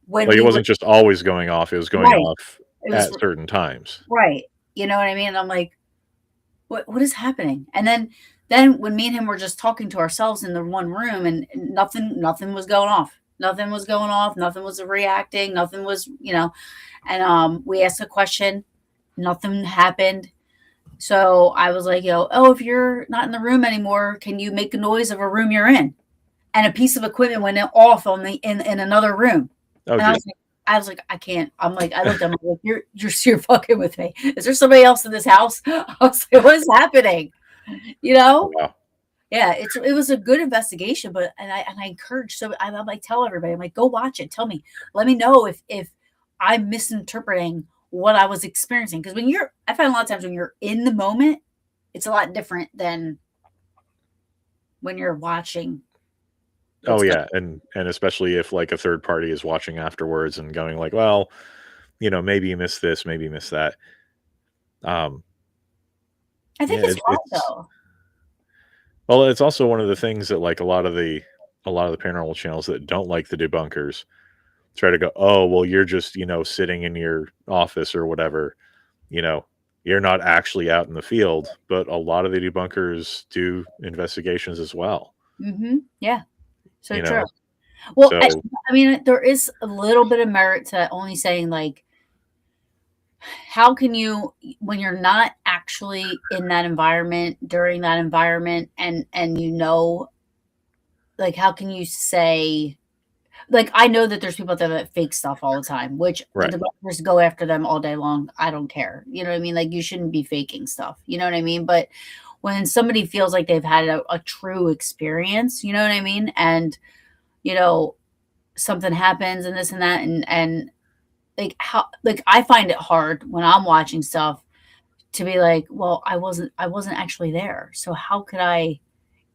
when Like, it we would, wasn't just always going off, it was going right, off it was at certain times. right. You know what I mean? And I'm like, what is happening? And then when me and him were just talking to ourselves in the one room, and nothing was going off. Nothing was going off. Nothing was reacting. Nothing was, and we asked a question, nothing happened. So I was like, oh, if you're not in the room anymore, can you make a noise of a room you're in? And a piece of equipment went off on the in another room. Oh, And gee. I was like, I can't. I'm like, I looked at him like, you're fucking with me. Is there somebody else in this house? I was like, what is happening? You Oh, know? wow. Yeah, it was a good investigation, but and I encourage, so I'm like, tell everybody, I'm like, go watch it. Tell me, let me know if I'm misinterpreting what I was experiencing. Because I find a lot of times when you're in the moment, it's a lot different than when you're watching Oh, what's going. yeah, and especially if, like, a third party is watching afterwards and going like, "Well, maybe you missed this, maybe you missed that." Um, I yeah, think it's hard it's though. well, it's also one of the things that, like, a lot of the paranormal channels that don't like the debunkers try to go, "Oh, well, you're just, sitting in your office or whatever, you know, you're not actually out in the field," but a lot of the debunkers do investigations as well, Yeah, so you true. know? Well, So I mean, there is a little bit of merit to only saying, like, how can you, when you're not actually in that environment, during that environment, and like, how can you say, like, I know that there's people out there that fake stuff all the time, which the right, developers go after them all day long. I don't care. You know what I mean? Like, you shouldn't be faking stuff. You know what I mean? But when somebody feels like they've had a true experience, you know what I mean? And, you know, something happens and this and that, and like, how, like, I find it hard when I'm watching stuff to be like, well, I wasn't actually there. So how could I,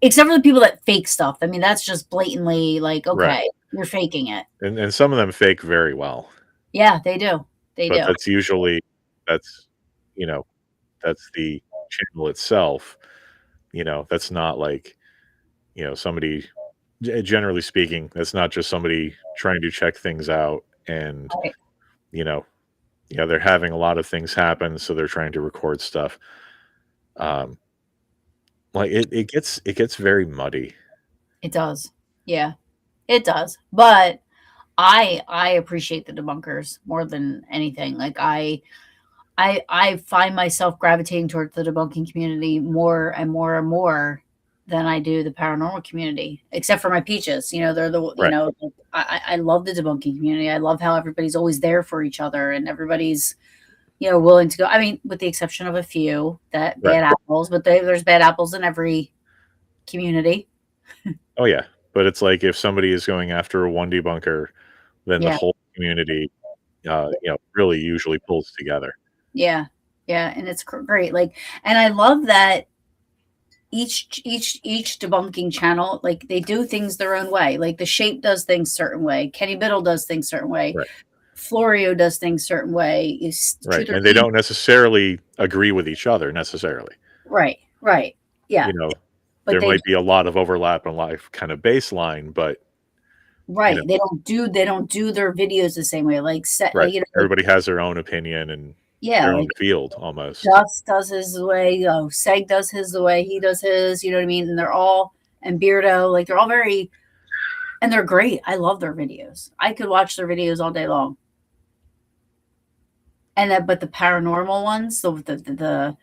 except for the people that fake stuff. I mean, that's just blatantly like, right, okay, you're faking it. and some of them fake very well, Yeah, they do. They but do. that's, you know, that's the channel itself, that's not like, somebody generally speaking, that's not just somebody trying to check things out and, Right. you know, yeah, they're having a lot of things happen, so they're trying to record stuff. Um, like it gets very muddy. It does. Yeah, it does. But I appreciate the debunkers more than anything. Like, I find myself gravitating towards the debunking community more and more and more than I do the paranormal community, except for my peaches. You know, they're the Right. I love the debunking community. I love how everybody's always there for each other and everybody's willing to go. I mean, with the exception of a few that Right. bad apples, but there's bad apples in every community. Oh yeah. But it's like if somebody is going after one debunker, then the Yeah, whole community, really usually pulls together. yeah, yeah, and it's great. Like, and I love that each debunking channel, like they do things their own way. Like the Shape does things certain way, Kenny Biddle does things certain way, Right. Florio does things certain way, is Right. Truth or And they Deed. don't necessarily agree with each other necessarily. Right, right, yeah, You know, but there might be a lot of overlap in life kind of baseline, but you know, they don't do their videos the same way. Like set, right. like Everybody has their own opinion and yeah, their own like field almost. Duff does his the way, Seg does his the way he does his. You know what I mean? And they're all and Beardo, like they're all very and they're great. I love their videos. I could watch their videos all day long. And then, but the paranormal ones, the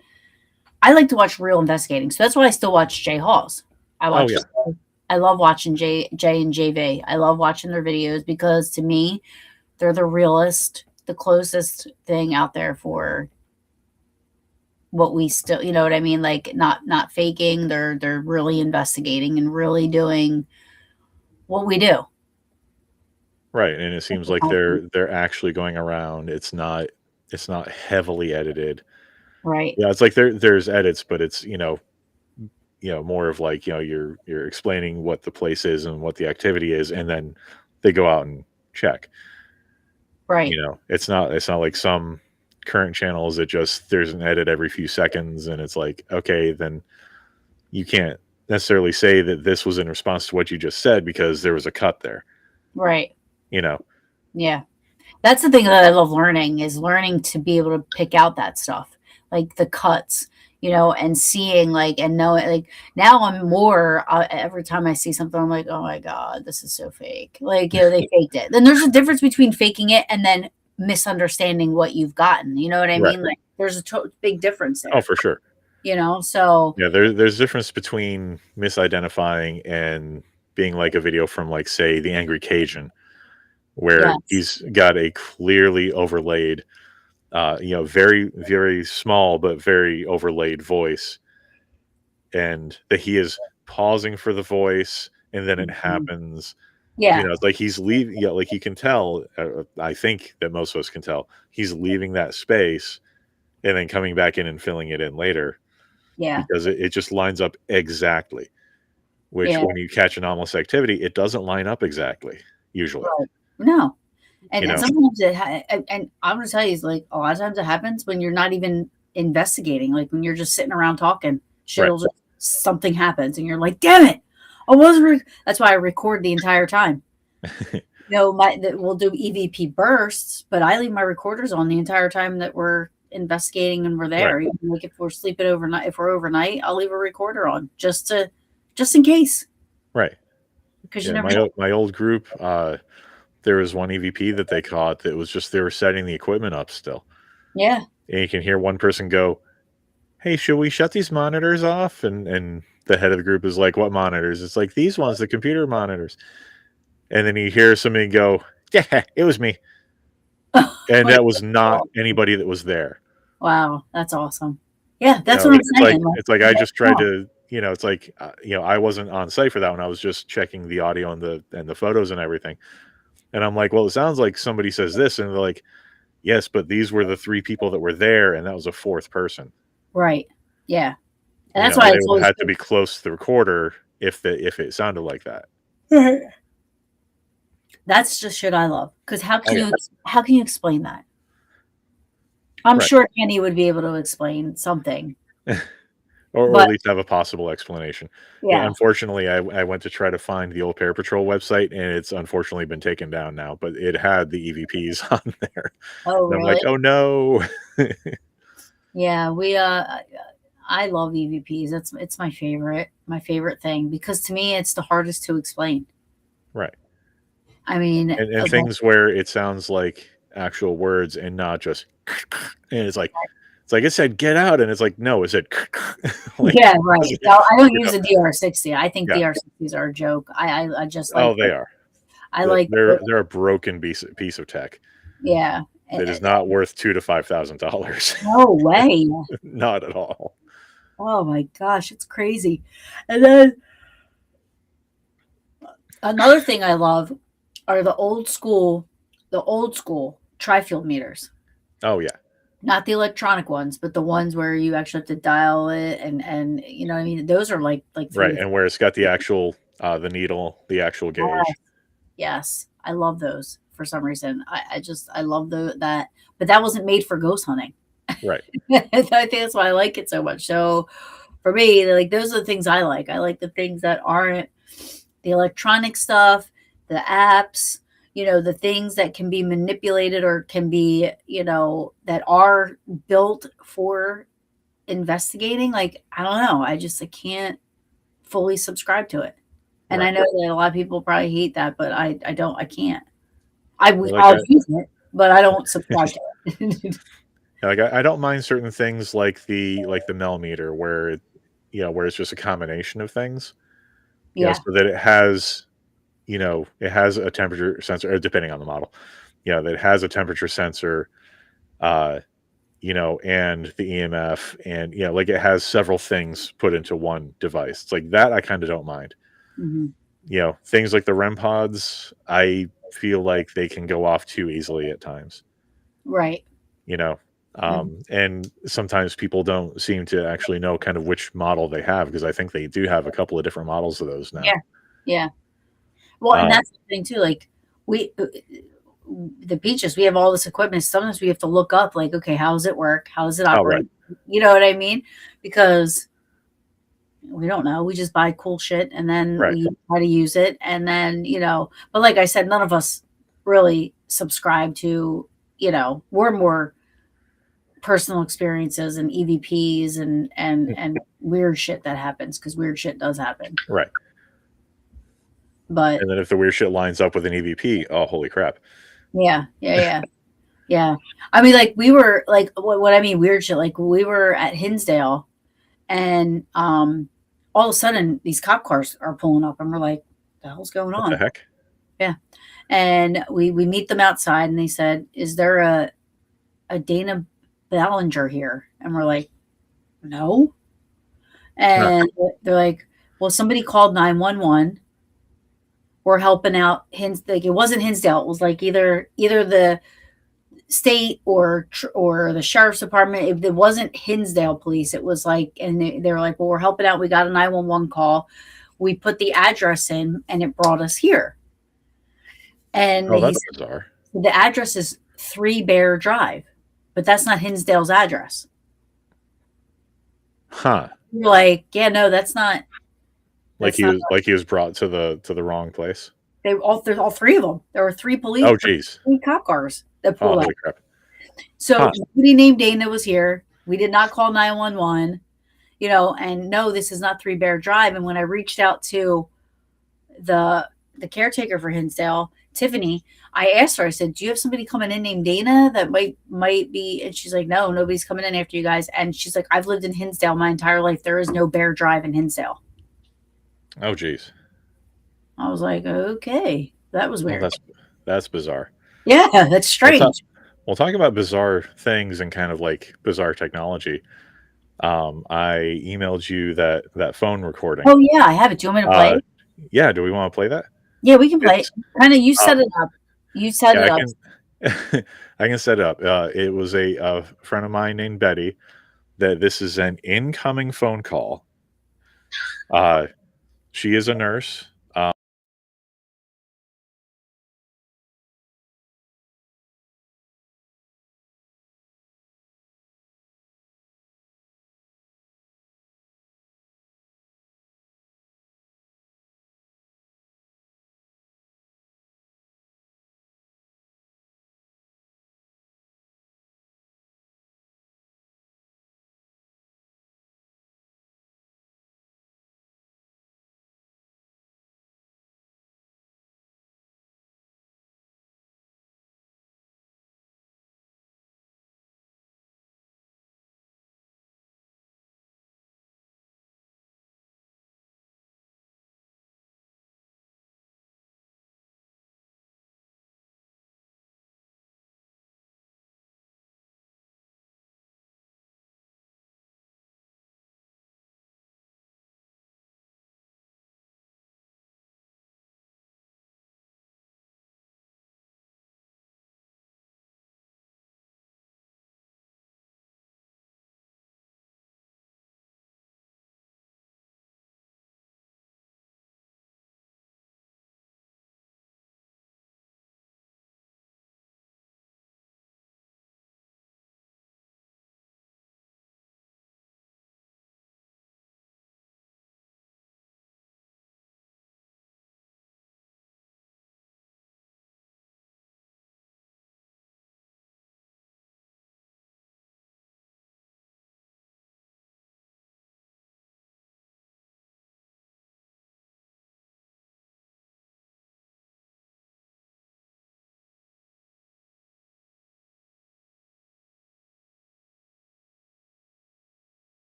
I like to watch real investigating, so that's why I still watch Jay Halls. I Oh watch. yeah. I love watching Jay and JV. I love watching their videos because to me, they're the realest, the closest thing out there for what we still, you know what I mean? Like not faking. They're really investigating and really doing what we do. Right. And it seems like they're actually going around. It's not heavily edited. Right, Yeah, it's like there's edits, but it's, more of like, you're explaining what the place is and what the activity is, and then they go out and check. right, It's not like some current channels that just there's an edit every few seconds, and it's like, okay, then you can't necessarily say that this was in response to what you just said because there was a cut there. right. You know, Yeah. That's the thing that I love learning is learning to be able to pick out that stuff, like the cuts, and seeing like and knowing like now I'm more every time I see something I'm like, oh my god, this is so fake. Like they faked it. Then there's a difference between faking it and then misunderstanding what you've gotten. You know what I right? mean? Like there's a big difference Oh, there. for sure. So Yeah, there's a difference between misidentifying and being like a video from, like, say, the Angry Cajun, where yes, he's got a clearly overlaid, very, very small but very overlaid voice, and that he is pausing for the voice, and then it mhm. happens. Yeah, It's like he's leaving. Yeah, like he can tell. I think that most of us can tell he's leaving that space and then coming back in and filling it in later yeah, because it just lines up exactly. Which, yeah. when you catch anomalous activity, it doesn't line up exactly usually. Right. No. You And know, sometimes and I'm gonna tell you, it's like a lot of times it happens when you're not even investigating, like when you're just sitting around talking, right? shit'll just something happens and you're like, damn it. I wasn't that's why I record the entire time. We'll do EVP bursts, but I leave my recorders on the entire time that we're investigating and we're Right, there. Even like if we're sleeping overnight, if we're overnight, I'll leave a recorder on just in case. right. Because you Yeah, never know. my old group, there was one EVP that they caught that was just they were setting the equipment up still, Yeah. and you can hear one person go, "Hey, should we shut these monitors off?" And the head of the group is like, "What monitors?" It's like, "These ones, the computer monitors." And then you hear somebody go, "Yeah, it was me," and that was not anybody that was there. Wow, that's awesome. Yeah, You that's know, what I'm it's like saying, like, it's like you I never just tried know. to, it's like, I wasn't on site for that one. I was just checking the audio and the photos and everything. And I'm like, well, it sounds like somebody says this, and they're like, yes, but these were the three people that were there, and that was a fourth person. Right. Yeah, and that's why And they it's would have always had to good. be close to the recorder if it sounded like that. Right. That's just shit I love. Because Oh yeah, how can you explain that? I'm right. sure Kenny would be able to explain something, Or at but least have a possible explanation. Yeah, yeah. unfortunately, I went to try to find the old Parapatrol website, and it's unfortunately been taken down now. But it had the EVPs on there, Oh, and I'm really? like, oh no. Yeah, I love EVPs. It's my favorite thing because to me it's the hardest to explain. Right. I mean, And things where it sounds like actual words and not just and it's like, It's like, "It said get out," and it's like, "No, it said" like, Yeah, right. No, I don't you know use a DR60. I think yeah. DR60s are a joke. I just Oh, like they are. I like They're a broken piece of tech yeah. that is not worth 2 to $5,000. No way. Not at all. Oh my gosh, it's crazy. And then another thing I love are the old school tri-field meters. Oh, yeah. Not the electronic ones, but the ones where you actually have to dial it and you know what I mean? Those are like Right, 3 and where it's got the actual, the needle, the actual gauge. yes. I love those for some reason. I just I love that, but that wasn't made for ghost hunting. Right. I think that's why I like it so much. So for me, like those are the things I like. I like the things that aren't the electronic stuff, the apps, you know, the things that can be manipulated or can be, you know, that are built for investigating. Like, I don't know. I can't fully subscribe to it. And I Right. know that a lot of people probably hate that, but I don't, I can't. Like, I'll use it, but I don't subscribe to it. I don't mind certain things like the millimeter where where it's just a combination of things, Yeah. so that it has, it has a temperature sensor, depending on the model. Yeah, that it has a temperature sensor, uh, and the EMF, and like it has several things put into one device. It's like that I kind of don't mind. Mhm. Things like the REM pods, I feel like they can go off too easily at times. Right. you know Mhm. and sometimes people don't seem to actually know kind of which model they have, because I think they do have a couple of different models of those now. Yeah. Yeah. Well, and um that's the thing too. Like we, the beaches, we have all this equipment. Sometimes we have to look up, like, okay, how does it work? How does it oh, right. operate? You know what I mean? Because we don't know. We just buy cool shit and then Right. we try to use it. And then, but like I said, none of us really subscribe to, we're more personal experiences and EVPs and weird shit that happens because weird shit does happen. Right. But And then if the weird shit lines up with an EVP, oh, holy crap. yeah, yeah, yeah. Yeah. I mean, like, we were like, what I mean, weird shit. Like, we were at Hinsdale and all of a sudden these cop cars are pulling up and we're like, the hell's going What the on? heck? Yeah. And we meet them outside and they said, is there a Dana Ballinger here? And we're like, no. Huh. And they're like, well, somebody called 911. We're helping out like, it wasn't Hinsdale. It was like either the state or the sheriff's department. If it wasn't Hinsdale police, it was like, and they were like, well, we're helping out. We got a 911 call. We put the address in and it brought us here. And Oh, he that's said, bizarre. the address is 3 Bear Drive, but that's not Hinsdale's address. Huh. We're like, yeah, no, that's not. Like That's not. he was brought to the wrong place. They all 3 of them. There were 3 police, Oh, geez. 3 cop cars that Oh, pulled up. holy crap. So Huh. nobody named Dana was here. We did not call 911. And no, this is not 3 Bear Drive. And when I reached out to the caretaker for Hinsdale, Tiffany, I asked her, I said, do you have somebody coming in named Dana that might be? And she's like, no, nobody's coming in after you guys. And she's like, I've lived in Hinsdale my entire life. There is no Bear Drive in Hinsdale. Oh, geez. I was like, okay, that was Well, weird. that's bizarre. Yeah, that's We'll talk, strange. we'll talk about bizarre things and kind of like bizarre technology. I emailed you that phone recording. Oh yeah, I have it. Do you want me to play Uh, it? yeah, do we want to play that? Yeah, we can play it. It's Kind of, you uh, set it up. You set yeah, it I up. can I can set it up. It was a friend of mine named Betty. That this is an incoming phone call. Uh, she is a nurse.